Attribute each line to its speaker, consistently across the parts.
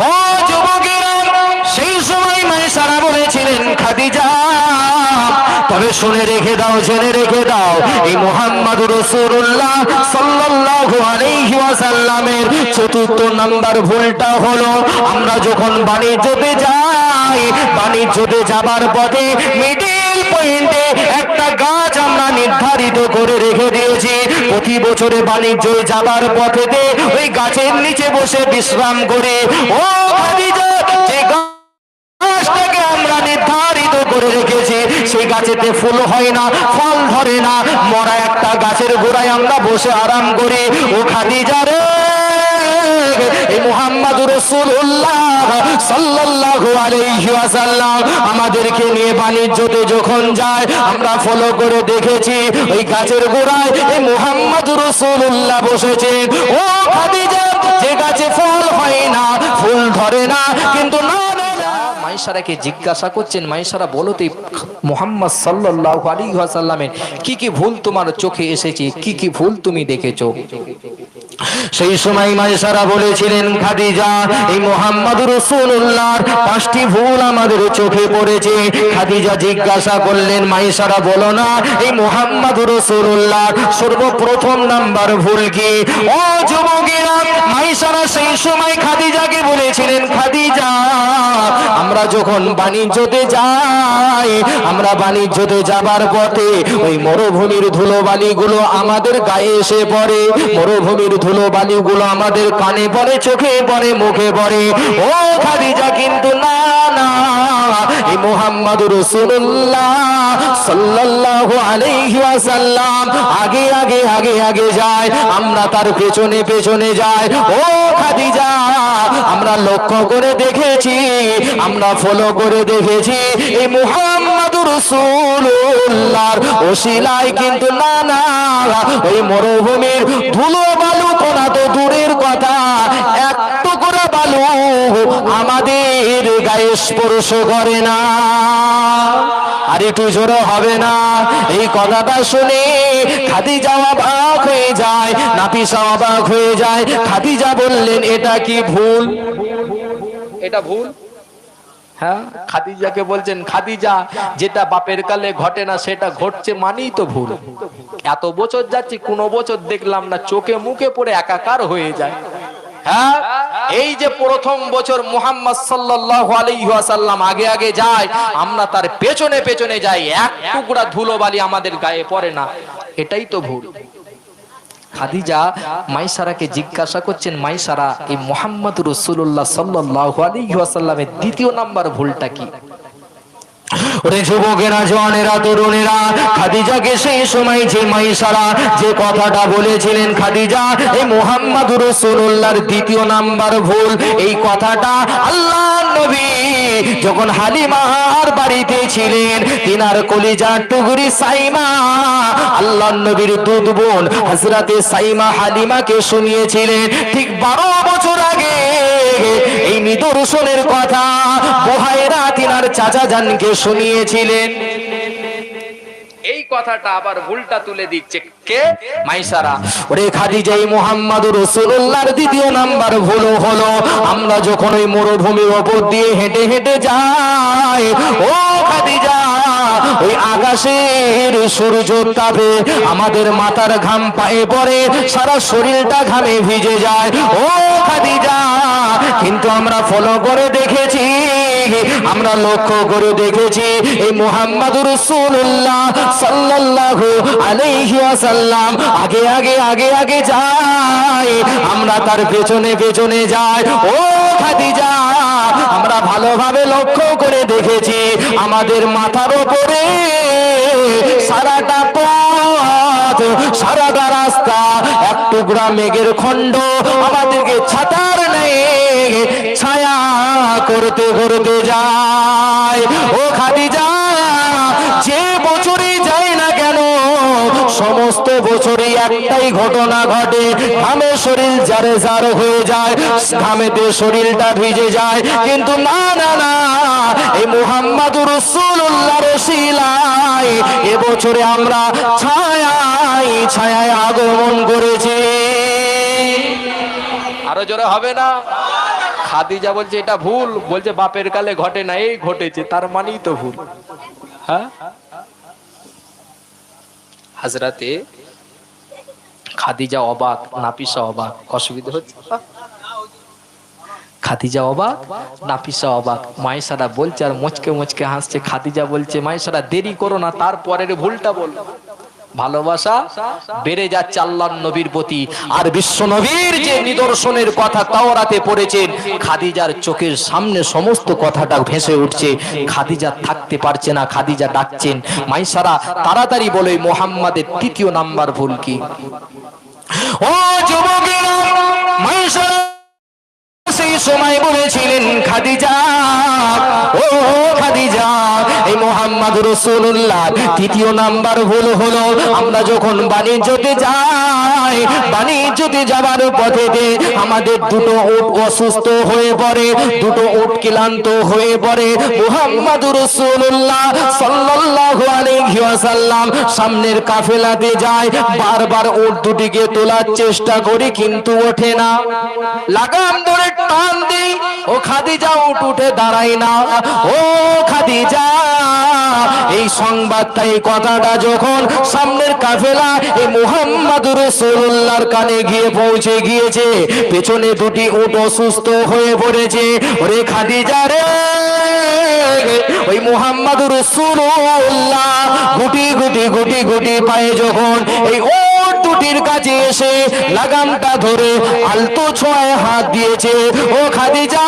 Speaker 1: ও যুবকেরা, সেই সময় মায়েশারা বলেছিলেন খাদিজা, তবে শুনে রেখে দাও, জেনে রেখে দাও, এই মুহাম্মদুর রাসূলুল্লাহ সাল্লাল্লাহু আলাইহি ওয়াসাল্লামের চতুর্থ নাম্বার ভুলটা হলো, আমরা যখন বাণিজ্যতে যাই, বাণিজ্যতে যাবার পথে মিডল পয়েন্টে একটা গাছ আমরা নির্ধারিত করে রেখে দিয়েছি। প্রতি বছরে বাণিজ্য যাবার পথেতে ওই গাছের নিচে বসে বিশ্রাম করে, ও খাদিজা, যে গাছটাকে আমরা নির্ধারিত করে রেখেছি সেই গাছেতে ফুল হয় না, ফল ধরে না, মরা একটা গাছের গোড়ায় আমরা বসে আরাম করি। ও খাদিজা রে, এই মুহাম্মদুর রাসূলুল্লাহ সাল্লাল্লাহু আলাইহি ওয়াসাল্লাম আমাদেরকে নিয়ে বাণিজ্যতে যখন যায়, আমরা ফলো করে দেখেছি ওই গাছের গোড়ায় এই মুহাম্মদুর রাসূলুল্লাহ বসেছেন। ও খাদিজা, যে গাছে ফল হয় না, ফুল ধরে না, কিন্তু না, মায়েশারাকে জিজ্ঞাসা করছেন, মায়েশারা বলো তো মুহাম্মদ সাল্লাল্লাহু আলাইহি ওয়াসাল্লামের কি কি ভুল তোমার চোখে এসেছে, কি কি ভুল তুমি দেখেছো? সেই সময় মায়েশারা বলেছিলেন, খাদিজা, এই মুহাম্মদুর রাসূলুল্লাহর 5টি ভুল আমাদের চোখে পড়েছে। খাদিজা জিজ্ঞাসা করলেন, মায়েশারা বলো না, এই মুহাম্মদুর রাসূলুল্লাহর সর্বপ্রথম নাম্বার ভুল কি? ও যুবকেরা, মায়েশারা সেই সময় খাদিজাকে বলেছিলেন, খাদিজা, আমরা যখন বাণিজ্যতে যাই, আমরা বাণিজ্যতে যাবার পথে ওই মরুভূমির ধুলোবালিগুলো আমাদের গায়ে এসে পড়ে, মরুভূমির ধুলোবালিগুলো আমাদের কানে পড়ে, চোখে পড়ে, মুখে পড়ে। ও খাদিজা, কিন্তু না না, এই মুহাম্মদুর রাসূলুল্লাহ সাল্লাল্লাহু আলাইহি ওয়াসাল্লাম আগে আগে আগে আগে যায়, আমরা তার পেছনে পেছনে যাই। ও খাদিজা, আমরা লক্ষ্য করে দেখেছি, আমরা ফলো করে দেখেছি, এই মুহাম্মদুর রাসূলুল্লাহর ওসিলায় কিন্তু না না, ওই মরুভূমির ধুলো বালু কোনা তো দূরের কথা, এক টুকরা বালু আমাদের গায়ে স্পর্শ করে না। আর একটু জোরে হবে না? এই কথাটা শুনে খাদিজা অবাক হয়ে যায়, নাফিসা অবাক হয়ে যায়। খাদিজা বললেন, এটা কি ভুল? এটা ভুল? হ্যাঁ, খাদিজাকে বলছেন, খাদিজা, যেটা বাপের কালে ঘটে না সেটা ঘটছে মানেই তো ভুল। এত বছর যাচ্ছি, কোন বছর দেখলাম না, চোখে মুখে পড়ে একাকার হয়ে যায়। হ্যাঁ, এই যে প্রথম বছর মুহাম্মদ সাল্লাল্লাহু আলাইহি ওয়াসাল্লাম আগে আগে যায়, আমরা তার পেছনে পেছনে যাই, এক টুকরা ধুলোবালি আমাদের গায়ে পড়ে না, এটাই তো ভুল। খাদিজা মায়েশারাকে জিজ্ঞাসা করছেন, মায়েশারা, এই মুহাম্মদুর রাসূলুল্লাহ সাল্লাল্লাহু আলাইহি ওয়াসাল্লামের দ্বিতীয় নাম্বার ভুলটা কি? ওরে যুবকেরা, জওয়ানেরা, তরুণেরা, খাদিজাকে সেই সময় যে মায়েশারা যে কথাটা বলেছিলেন, খাদিজা, এই মুহাম্মদুর রাসূলুল্লাহর দ্বিতীয় নাম্বার ভুল, এই কথাটা আল্লাহর নবী যখন হালিমার বাড়িতে ছিলেন, তিনার কলিজার টুকরি সাইমা, আল্লাহর নবীর দুধ বোন হযরতে সাইমা হালিমাকে শুনিয়েছিলেন। ঠিক 12 বছর আগে এই নিদর্শনের কথা বুহায়রা তিনার চাচা জানকে শুনিয়েছিলেন। এই কথাটা আবার ভুলটা তুলে দিচ্ছে কে? মায়েশারা। ওরে খাদিজা, এই মুহাম্মদুর রাসূলুল্লাহর দ্বিতীয় নাম্বার ভুল হলো, আমরা যখন ওই মরুভূমির উপর দিয়ে হেঁটে হেঁটে যাই, ও খাদিজা, ওই আকাশের সূর্য তাপে আমাদের মাথার ঘাম পায়ে পড়ে, সারা শরীরটা ঘামে ভিজে যায়। ও খাদিজা, কিন্তু আমরা ফলো করে দেখেছি, আমরা লক্ষ্য করে দেখেছি, এই মুহাম্মদুর রাসূলুল্লাহ সাল্লাল্লাহু আলাইহি ওয়াসাল্লাম আগে আগে আগে আগে যায়, আমরা তার পেছনে পেছনে যাই। ও খাদিজা, আমরা ভালোভাবে লক্ষ্য করে দেখেছি, আমাদের মাথার উপরে সারাটা পথ, সারাটা রাস্তা এক টুকরা মেঘের খণ্ড আমাদেরকে ছাতার নেই ছায়া করতে করতে যায়। ও খাদিজা, যে বছরই যাই না কেন, সমস্ত বছরই একটাই ঘটনা ঘটে, ঘামে শরীর জারে জার হয়ে যায়, ঘামেতে শরীরটা ভিজে যায়। কিন্তু না না না, এই মুহাম্মদুর রাসূলুল্লাহর ওসিলায় এবছরে আমরা ছায়ায় ছায়ায় আগমন করেছি। আরো জোরে হবে না?
Speaker 2: খাদিজা বলছে এটা ভুল, বলছে বাপের কালে ঘটে না, এই ঘটেছে, তার মানেই তো ভুল। হ্যাঁ, হাজরাতে খাদিজা অবাক, নাফিসা অবাক। অসুবিধা হচ্ছে? খাদিজা অবাক, নাফিসা অবাক। মায়েশারা বলছে আর মুচকে মুচকে হাসছে। খাদিজা বলছে মায়েশারা দেরি করো না, তারপরের ভুলটা বলো। ভালোবাসা বেড়ে যাচ্ছে আল্লাহর নবীর প্রতি। আর বিশ্ব নবীর যে নিদর্শনের কথা তাওরাতে পড়েছেন, খাদিজার চোখের সামনে সমস্ত কথাটা ভেসে উঠছে। খাদিজা থাকতে পারছে না, খাদিজা ডাকছেন মাইসারা তাড়াতাড়ি বলে মুহাম্মাদের তৃতীয় নাম্বার ভুল কি? ও যুবকেরা, মাইসারা সেই সময় বলেছিলেন খাদিজা, ও খাদিজা, এই মুহাম্মদ রাসূলুল্লাহ তৃতীয় নাম্বার ভুল হলো আমরা যখন বাণিজ্যতে যাই, বাণিজ্যতে যাবার পথেতে আমাদের দুটো উট অসুস্থ হয়ে পড়ে, দুটো উট ক্লান্ত হয়ে পড়ে। মুহাম্মদ রাসূলুল্লাহ সাল্লাল্লাহু আলাইহি ওয়াসাল্লাম সামনের কাফেলাতে যায়, বারবার উট দুটিকে তোলার চেষ্টা করি কিন্তু ওঠে না। লাগাম ধরে টান দিই, ও খাদিজা উট উঠে দাঁড়ায় না। ও খাদিজা, এই সংবাদটা, এই কথাটা যখন সামনের কাফেলা এই মুহাম্মদ রাসূলুল্লাহর কানে গিয়ে পৌঁছে গিয়েছে, পেছনে দুটি উট অসুস্থ হয়ে পড়েছে। ওরে খাদিজা রে, ওই মুহাম্মদ রাসূলুল্লাহ গুটি গুটি গুটি গুটি পায়ে যখন এই উট দুটির কাছে এসে লাগামটা ধরে আলতো ছোঁয়ায় হাত দিয়েছে, ও খাদিজা,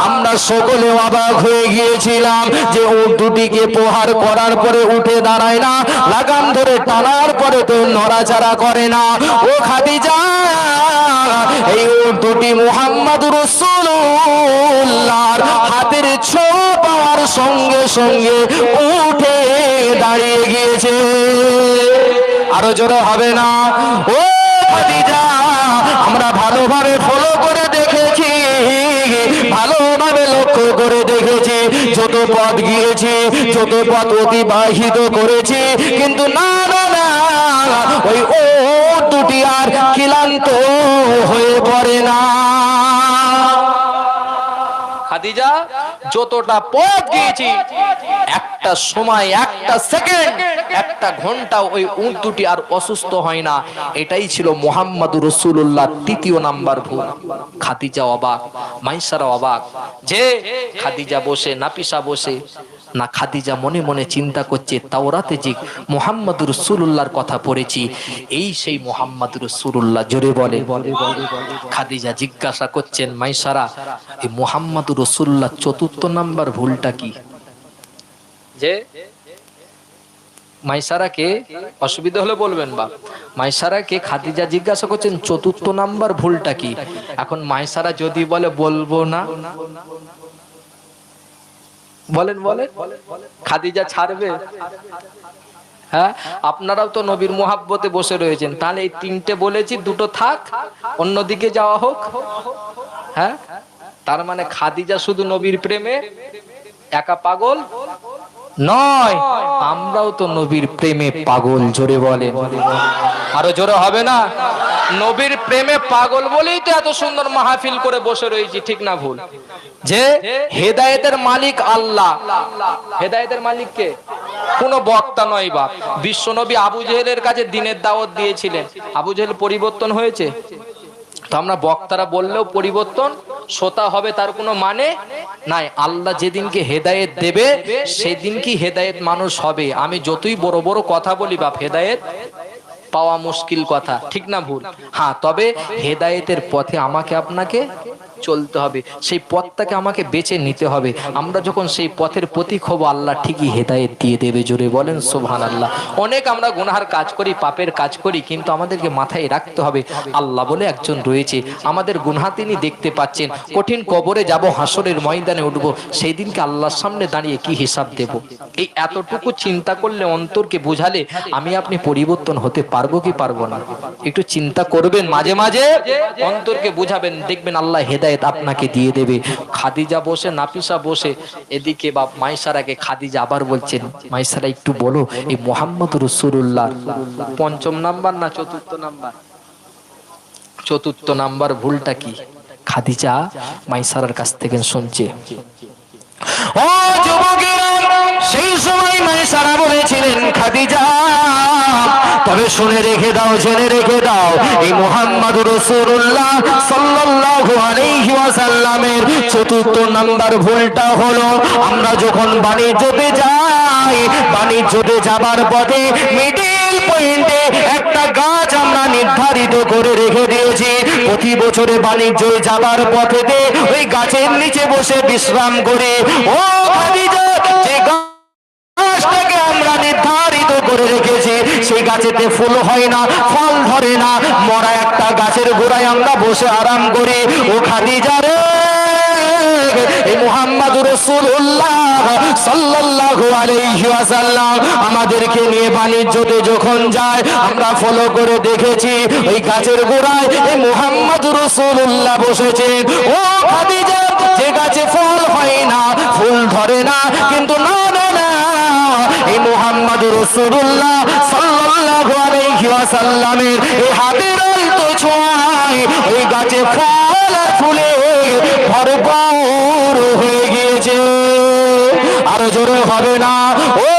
Speaker 2: আমরা সকলে অবাক হয়ে গিয়েছিলাম যে উট দুটিকে প্রহার করার পরে উঠে দাঁড়ায় না, লাগাম ধরে টানার পরে তো নড়াচড়া করে না। ও খাদিজা, এই উট দুটি মুহাম্মদ রাসূলুল্লাহর হাতের ছোঁয়া পাওয়ার সঙ্গে সঙ্গে উঠে দাঁড়িয়ে গিয়েছে। আরো জোরে হবে না? ও খাদিজা, আমরা ভালোভাবে ফলো করে দেখেছি, ভালোভাবে লক্ষ্য করে দেখেছি, যত পথ গিয়েছি, যত পথ অতিবাহিত করেছি, কিন্তু না না না, ওই উট দুটি আর ক্লান্ত হয়ে পড়ে না। খাদিজা, যতটা পথ গিয়েছি, একটা সময়, একটা সেকেন্ড, একটা ঘন্টা ওই উট দুটি আর অসুস্থ হয় না। এটাই ছিল মুহাম্মদুর রাসূলুল্লাহ তৃতীয় নাম্বার ভুল। খাদিজা অবাক, মাইসারা অবাক যে খাদিজা বসে, নাফিসা বসে না, খাদিজা মনে মনে চিন্তা করছে তাওরাতে যে মুহাম্মদুর রাসূলুল্লাহর কথা পড়েছি, এই সেই মুহাম্মদুর রাসূলুল্লাহ। জোরে বলে। খাদিজা জিজ্ঞাসা করছেন মাইসারা, এই মুহাম্মদুর রাসূলুল্লাহ চতুর্থ নাম্বার ভুলটা কি? যে মাইসারাকে, অসুবিধা হলে বলবেন বা, মাইসারাকে খাদিজা জিজ্ঞাসা করছেন চতুর্থ নাম্বার ভুলটা কি? এখন মাইসারা যদি বলে বলবো না, বলেন বলেন, খাদিজা ছাড়বে? হ্যাঁ, আপনারাও তো নবীর মুহাব্বতে বসে রয়েছেন, তাহলে এই তিনটে বলেছি, দুটো থাক, অন্যদিকে যাওয়া হোক। হ্যাঁ, তার মানে খাদিজা শুধু নবীর প্রেমে একা পাগল নয়, আমরাও তো নবীর প্রেমে পাগল। জোরে বলেন। আরো জোরে হবে না? নবীর প্রেমে পাগল বলেই তো এত সুন্দর মাহফিল করে বসে রয়েছি, ঠিক না ভুল? যে হেদায়েতের মালিক আল্লাহ। হেদায়েতের মালিক কে? কোন বক্তা নয় বাপ। বিশ্বনবী আবু জেহেলের কাছে দ্বীনের দাওয়াত দিয়েছিলেন, আবু জেহেল পরিবর্তন হয়েছে? তো আমরা বক্তারা বললেও পরিবর্তন শ্রোতা হবে তার কোনো মানে নাই। আল্লাহ যেদিনকে হেদায়েত দেবে সেদিন কি হেদায়েত মানুষ হবে। আমি যতই বড় বড় কথা বলি বাপ, হেদায়েত পাওয়া মুশকিল কথা, ঠিক না ভুল? হ্যাঁ, তবে হেদায়েতের পথে আমাকে আপনাকে চলতে হবে, সেই পথটাকে আমাকে বেছে নিতে হবে। আমরা যখন সেই পথের প্রতীক হব, আল্লাহ ঠিকই হেদায়েত দিয়ে দেবে। জোরে বলেন সুবহানাল্লাহ। অনেক আমরা গুনাহের কাজ করি, পাপের কাজ করি, কিন্তু আমাদেরকে মাথায় রাখতে হবে আল্লাহ বলে একজন রয়েছে, আমাদের গুনাহ তিনি দেখতে পাচ্ছেন। কঠিন কবরে যাব, হাসরের ময়দানে উঠবো, সেই দিনকে আল্লাহর সামনে দাঁড়িয়ে কি হিসাব দেব। এই এতটুকু চিন্তা করলে, অন্তরকে বুঝালে আমি আপনি পরিবর্তন হতে পারবো কি পারবো না? একটু চিন্তা করবেন, মাঝে মাঝে অন্তরকে বুঝাবেন, দেখবেন আল্লাহ হেদায়েত আপনাকে দিয়ে দেবে। খাদিজা বসে, নাফিসা বসে, এদিকে বাপ মাইসারাকে খাদিজা আবার বলছেন, মাইসারা একটু বলো এই মুহাম্মদ রাসূলুল্লাহ পঞ্চম নাম্বার না চতুর্থ নাম্বার? চতুর্থ নাম্বার ভুলটা কি? খাদিজা মাইসারার কাছ থেকে শুনছে।
Speaker 1: ও যুবকেরা, সেই সময় মাইসারা বলেছিলেন খাদিজা, তবে শুনে রেখে দাও, জেনে রেখে দাও, এই মুহাম্মদুর রাসূলুল্লাহ সাল্লাল্লাহু আলাইহি ওয়াসাল্লামের চতুর্থ নাম্বার ভুলটা হলো, আমরা যখন বাণিজ্যতে যাই, বাণিজ্যতে যাবার পথে মিডিল পয়েন্টে একটা গাছ আমরা নির্ধারিত করে রেখে দিয়েছি। প্রতি বছরে বাণিজ্যে যাবার পথেতে ওই গাছের নিচে বসে বিশ্রাম করে। ও খাদিজা, যে গাছটাকে আমরা নির্ধারিত করে রেখেছি সেই গাছেতে ফুল হয় না, ফল ধরে না, মরা একটা গাছের গোড়ায় আমরা বসে আরাম করি। ও খাদিজা রে, এই মুহাম্মদুর রাসূলুল্লাহ সাল্লাল্লাহু আলাইহি ওয়াসাল্লাম আমাদেরকে নিয়ে বাণিজ্যতে যখন যায়, আমরা ফলো করে দেখেছি ওই গাছের গোড়ায় এই মুহাম্মদুর রাসূলুল্লাহ বসেছেন। ও খাদিজা, যে গাছে ফল হয় না, ফুল ধরে না, কিন্তু না না না, এই মুহাম্মদুর রাসূলুল্লাহ সাল্লাল্লাহু আলাইহি ওয়াসাল্লামের এই হাতের আলতো ছোঁয়ায় ওই গাছে ফল আর ফুলে ভরপুর হয়ে গিয়েছে। আরো জোরে হবে না? ও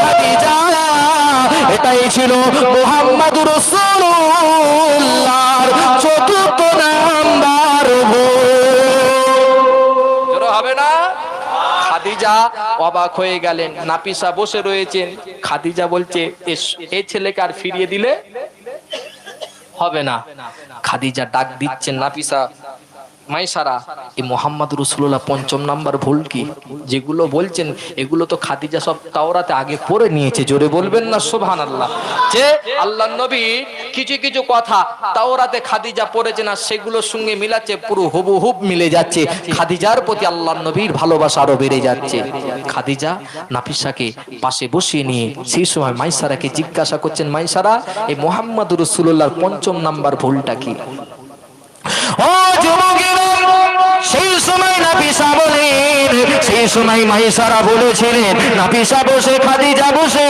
Speaker 1: খাদিজা, এটাই ছিল মুহাম্মদুর রাসূলুল্লাহর চতুর্থ নাম্বার ভুল।
Speaker 2: জোরে হবে না? খাদিজা অবাক হয়ে গেলেন, নাফিসা বসে রয়েছেন। খাদিজা বলছে, এই ছেলেকে আর ফিরিয়ে দিলে হবে না। খাদিজা ডাক দিচ্ছেন, নাফিসা, মাইসারা, এই মুহাম্মদুর রাসূলুল্লাহ পঞ্চম নাম্বার ভুল কি যেগুলো বলছেন, এগুলো তো খাদিজা সব তাওরাতে আগে পড়ে নিয়েছে। জোরে বলবেন না সুবহানাল্লাহ? যে আল্লাহর নবী কিছু কিছু কথা তাওরাতে খাদিজা পড়েছে না, সেগুলোর সঙ্গে মিলাচ্ছে, পুরো হুবহুব মিলে যাচ্ছে। খাদিজার প্রতি আল্লাহর নবীর ভালোবাসা আরো বেড়ে যাচ্ছে। খাদিজা নাফিসাকে পাশে বসিয়ে নিয়ে সেই সময় মাইসারাকে জিজ্ঞাসা করছেন, মাইসারা, এই মুহাম্মদুর রাসূলুল্লাহর পঞ্চম নাম্বার ভুলটা কি?
Speaker 1: ও যুবকেরা, সেই সময় নাফিসা বলেন, সেই সময় মাইসারা বলেছিলেন, নাফিসা বসে, খাদিজা বসে,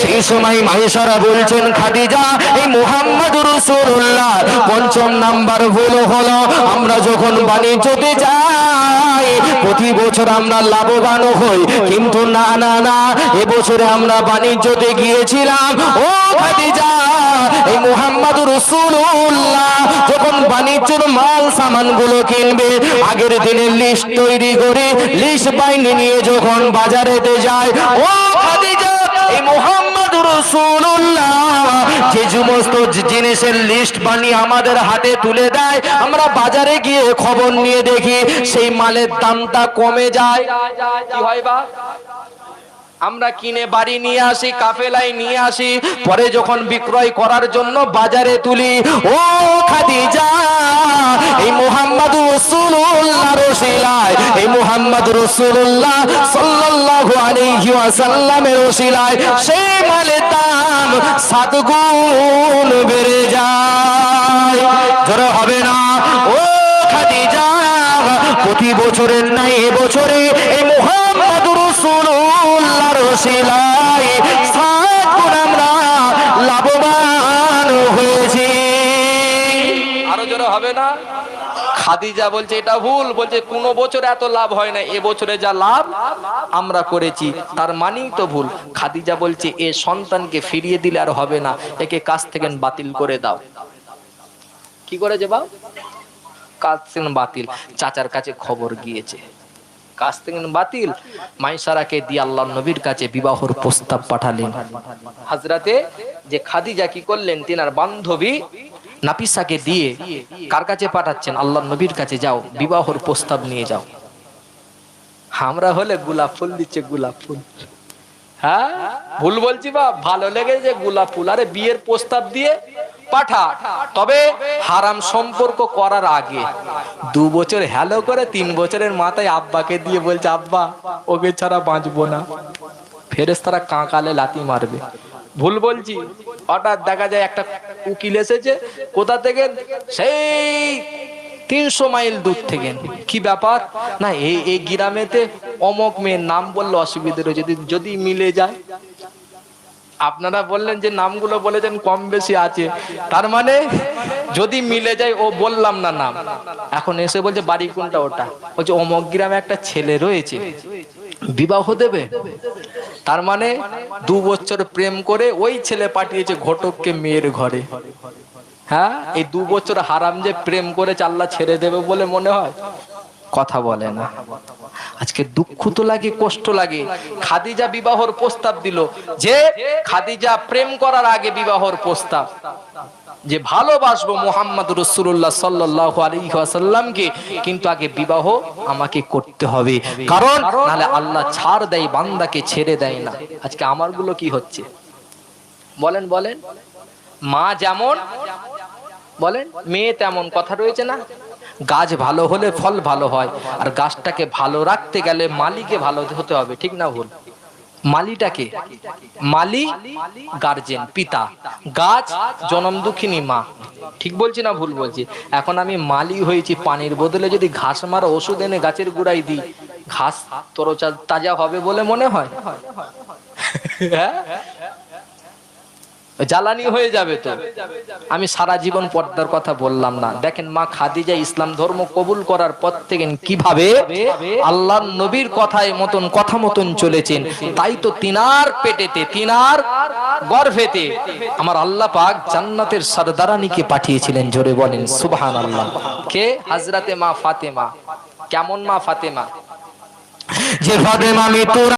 Speaker 1: সেই সময় মাইসারা বলছেন, খাদিজা, এই মুহাম্মদুর রাসূলুল্লাহ পঞ্চম নাম্বার ভুল হলো, আমরা যখন বাণিজ্যতে যাই প্রতি বছর আমরা লাভবান হই, কিন্তু না না না, এবছরে আমরা বাণিজ্যতে গিয়েছিলাম। ও খাদিজা, এই মুহাম্মদুর রাসূলুল্লাহ যখন বাণিজ্যের মাল সামান গুলো কিনবে, আগের দিনের লিস্ট তৈরি করে লিস্ট বাইনে নিয়ে যখন বাজারেতে যায়, ও খাদিজা, এই মুহাম্মদুর রাসূলুল্লাহ যে সমস্ত জিনিসের লিস্ট বানিয়ে আমাদের হাতে তুলে দেয়, আমরা বাজারে গিয়ে খবর নিয়ে দেখি সেই মালের দামটা কমে যায়।
Speaker 2: কি হয় বা? আমরা কিনে বাড়ি নিয়ে আসি, কাফেলায় নিয়ে আসি, পরে যখন বিক্রয় করার জন্য বাজারে তুলি।
Speaker 1: ও খাদিজা, এই মুহাম্মদুর রাসূলুল্লাহর ওসিলায়, এই মুহাম্মদুর রাসূলুল্লাহ সাল্লাল্লাহু আলাইহি ওয়াসাল্লামের ওসিলায় সেই মালের দাম 7 গুণ বেড়ে যায়। জোরে হবে না? ও খাদিজা, প্রতি বছরের নাই এবছরে এই মুহাম্মদুর রাসূলুল্লাহর ওসিলায় 7 গুণ আমরা লাভবান হয়েছি।
Speaker 2: আরো জোরে হবে না? খাদিজা বলছে এটা ভুল, বলছে কোন বছর এত লাভ হয় না, এবছরে যা লাভ আমরা করেছি তার মানেই তো ভুল। খাদিজা বলছে এ সন্তানকে ফিরিয়ে দিলে আর হবে না, একে কাজ থেকে বাতিল করে দাও। কি করে যাবা? কাজ থেকে বাতিল। চাচার কাছে খবর গিয়েছে, কাজ থেকে বাতিল। মাইসারাকে দিয়ে আল্লাহর নবীর কাছে বিবাহর প্রস্তাব পাঠালেন। হযরতে যে খাদিজা কি করলেন, তিনার বান্ধবী নাফিসাকে দিয়ে কার কাছে পাঠাচ্ছেন? আল্লাহর নবীর কাছে, যাও বিবাহর প্রস্তাব নিয়ে যাও। আমরা হলে গোলাপ ফুল দিচ্ছে, গোলাপ ফুল। হ্যাঁ, ভুল বলছি বা? ভালো লেগেছে গোলাপ ফুল, আরে বিয়ের প্রস্তাব দিয়ে পাঠা। তবে হারাম সম্পর্ক করার আগে 2 বছর হ্যালো করে 3 বছরের মাথায় আব্বাকে দিয়ে বলছে, আব্বা ওকে ছাড়া বাঁচবো না, ফেরেশতারা কাঁকালে লাথি মারবে। ভুল বলছি? হঠাৎ দেখা যায় একটা উকিল এসেছে, কোথা থেকে? সেই 300 মাইল দূর থেকে। কি ব্যাপার? না এই গ্রামেতে অমক মেয়ের নাম বললে অসুবিধা রয়েছে, যদি মিলে যায়। আপনারা বললেন যে নামগুলো বলেছেন কম বেশি আছে, তার মানে যদি মিলে যায়, ও বললাম না নাম, এখন এসে বলছে বাড়ি কোনটা, ওটা বলছে অমুক গ্রামে একটা ছেলে রয়েছে, বিবাহ দেবে। তার মানে 2 বছর প্রেম করে ওই ছেলে পাঠিয়েছে ঘটককে মেয়ের ঘরে। হ্যাঁ, এই 2 বছর হারাম যে প্রেম করে আল্লাহ ছেড়ে দেবে বলে মনে হয়? কথা বলে না। আজকে দুঃখ তো লাগে, কষ্ট লাগে। খাদিজা বিবাহর প্রস্তাব দিল, যে খাদিজা প্রেম করার আগে বিবাহর প্রস্তাব, যে ভালোবাসবো মুহাম্মদ রাসূলুল্লাহ সাল্লাল্লাহু আলাইহি ওয়াসাল্লামকে, কিন্তু আগে বিবাহ আমাকে করতে হবে, কারণ নাহলে আল্লাহ ছাড় দেয়, বান্দাকে ছেড়ে দেয় না। আজকে আমারগুলো কি হচ্ছে বলেন বলেন? মা যেমন বলেন মেয়ে তেমন, কথা রয়েছে না? গাছ ভালো হলে ফল ভালো হয়, আর গাছটাকে ভালো রাখতে গেলে মালিকে ভালো হতে হবে, ঠিক না ভুল? মালিটাকে, মালি গার্জেন, পিতা, গাছ জনম দুঃখিনী মা, ঠিক বলছি না ভুল বলছি? এখন আমি মালি হয়েছি, পানির বদলে যদি ঘাস মারা ওষুধ এনে গাছের গুড়াই দিই, ঘাস তাজা হবে বলে মনে হয়? হ্যাঁ, জ্বালানি হয়ে যাবে তো। আমি সারা জীবন পর্দার কথা বললাম না। দেখেন মা খাদিজা ইসলাম ধর্ম কবুল করার পর থেকে কিভাবে আল্লাহর নবীর কথায় মতন কথা মতন চলেছেন। তাই তো তিনার পেটেতে, তিনার গর্ভেতে আমার আল্লাহ পাক জান্নাতের সরদারানিকে পাঠিয়েছিলেন। জোরে বলেন সুবহানাল্লাহ। কে? হযরতে মা ফাতেমা। কেমন মা ফাতেমা?
Speaker 1: যে ফাতেমা মৃত্যুর